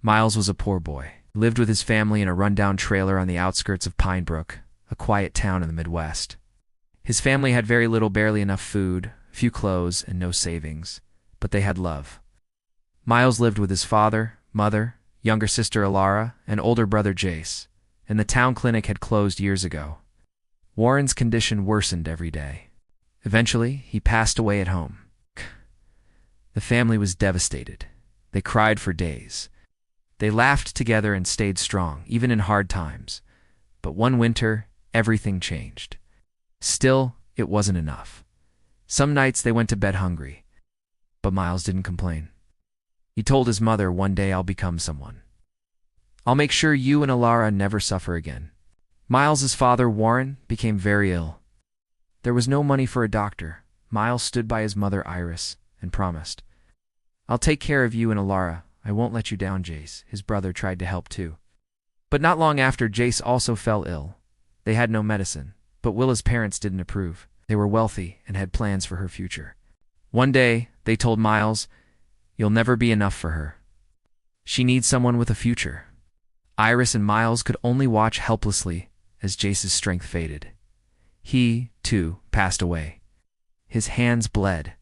Miles was a poor boy. He lived with his family in a rundown trailer on the outskirts of Pine Brook, a quiet town in the Midwest. His family had very little, barely enough food, few clothes, and no savings, but they had love. Miles lived with his father, mother, younger sister Alara, and older brother Jace, and the town clinic had closed years ago. Warren's condition worsened every day. Eventually, he passed away at home. The family was devastated. They cried for days. They laughed together and stayed strong, even in hard times. But one winter, everything changed. Still, it wasn't enough. Some nights they went to bed hungry. But Miles didn't complain. He told his mother, "One day I'll become someone. I'll make sure you and Alara never suffer again." Miles's father, Warren, became very ill. There was no money for a doctor. Miles stood by his mother, Iris, and promised, "I'll take care of you and Alara. I won't let you down." Jace, his brother, tried to help too. But not long after, Jace also fell ill. They had no medicine, but Willa's parents didn't approve. They were wealthy and had plans for her future. One day, they told Miles, "You'll never be enough for her. She needs someone with a future." Iris and Miles could only watch helplessly as Jace's strength faded. He, too, passed away. His hands bled.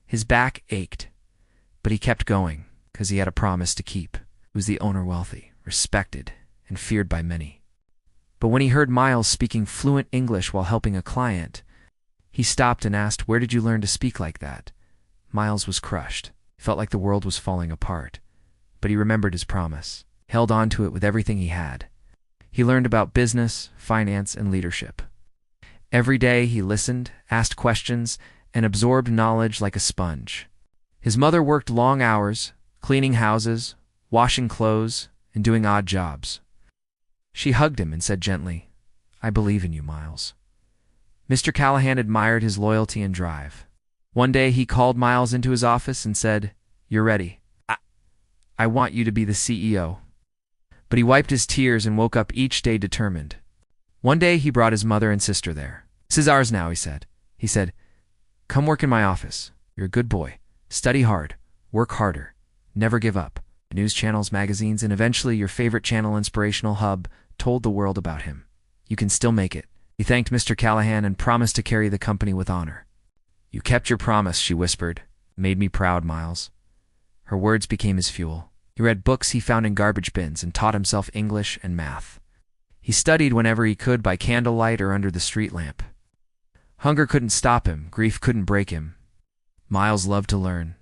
His back ached. But he kept going, because he had a promise to keep. He was the owner, wealthy, respected, and feared by many. But when he heard Miles speaking fluent English while helping a client, he stopped and asked, "Where did you learn to speak like that?" Miles was crushed. He felt like the world was falling apart. But he remembered his promise, held on to it with everything he had. He learned about business, finance, and leadership. Every day he listened, asked questions, and absorbed knowledge like a sponge. His mother worked long hours, cleaning houses, washing clothes, and doing odd jobs. She hugged him and said gently, "I believe in you, Miles." Mr. Callahan admired his loyalty and drive. One day he called Miles into his office and said, "You're ready. I want you to be the CEO." But he wiped his tears and woke up each day determined. One day he brought his mother and sister there. "This is ours now," he said. "Come work in my office. You're a good boy. Study hard. Work harder. Never give up." The news channels, magazines, and eventually your favorite channel, Inspirational Hub, told the world about him. "You can still make it." He thanked Mr. Callahan and promised to carry the company with honor. "You kept your promise," she whispered. "Made me proud, Miles." Her words became his fuel. He read books he found in garbage bins and taught himself English and math. He studied whenever he could by candlelight or under the street lamp. Hunger couldn't stop him. Grief couldn't break him. Miles loved to learn.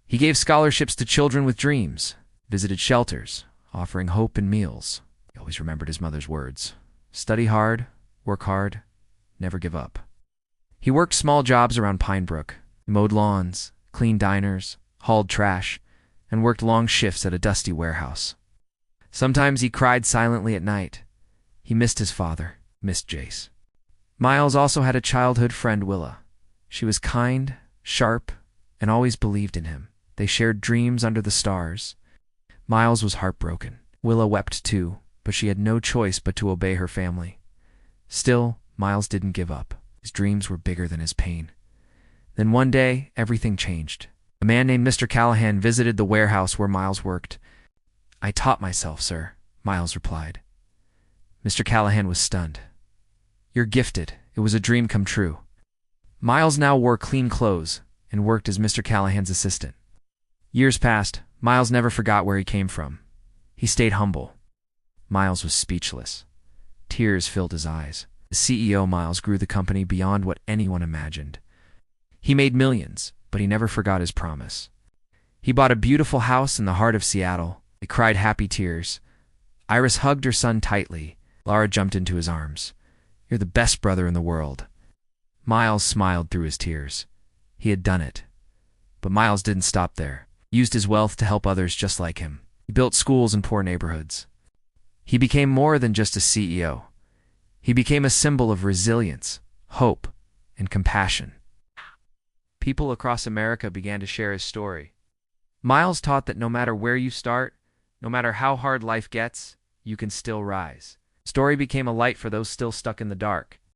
He gave scholarships to children with dreams, visited shelters, offering hope and meals. He always remembered his mother's words. Study hard, work hard, never give up. He worked small jobs around Pine Brook. He mowed lawns, cleaned diners, hauled trash, and worked long shifts at a dusty warehouse. Sometimes he cried silently at night. He missed his father, missed Jace. Miles also had a childhood friend, Willa. She was kind, sharp, and always believed in him. They shared dreams under the stars. Miles was heartbroken. Willa wept too, but she had no choice but to obey her family. Still, Miles didn't give up. His dreams were bigger than his pain. Then one day, everything changed. A man named Mr. Callahan visited the warehouse where Miles worked. "I taught myself, sir," Miles replied. Mr. Callahan was stunned. "You're gifted. It was a dream come true." Miles now wore clean clothes and worked as Mr. Callahan's assistant. Years passed. Miles never forgot where he came from. He stayed humble. Miles was speechless. Tears filled his eyes. As CEO, Miles grew the company beyond what anyone imagined. He made millions, but he never forgot his promise. He bought a beautiful house in the heart of Seattle. They cried happy tears. Iris hugged her son tightly. Laura jumped into his arms. "You're the best brother in the world." Miles smiled through his tears. He had done it. But Miles didn't stop there. He used his wealth to help others just like him. He built schools in poor neighborhoods. He became more than just a CEO. He became a symbol of resilience, hope, and compassion. People across America began to share his story. Miles taught that no matter where you start, no matter how hard life gets, you can still rise. Story became a light for those still stuck in the dark.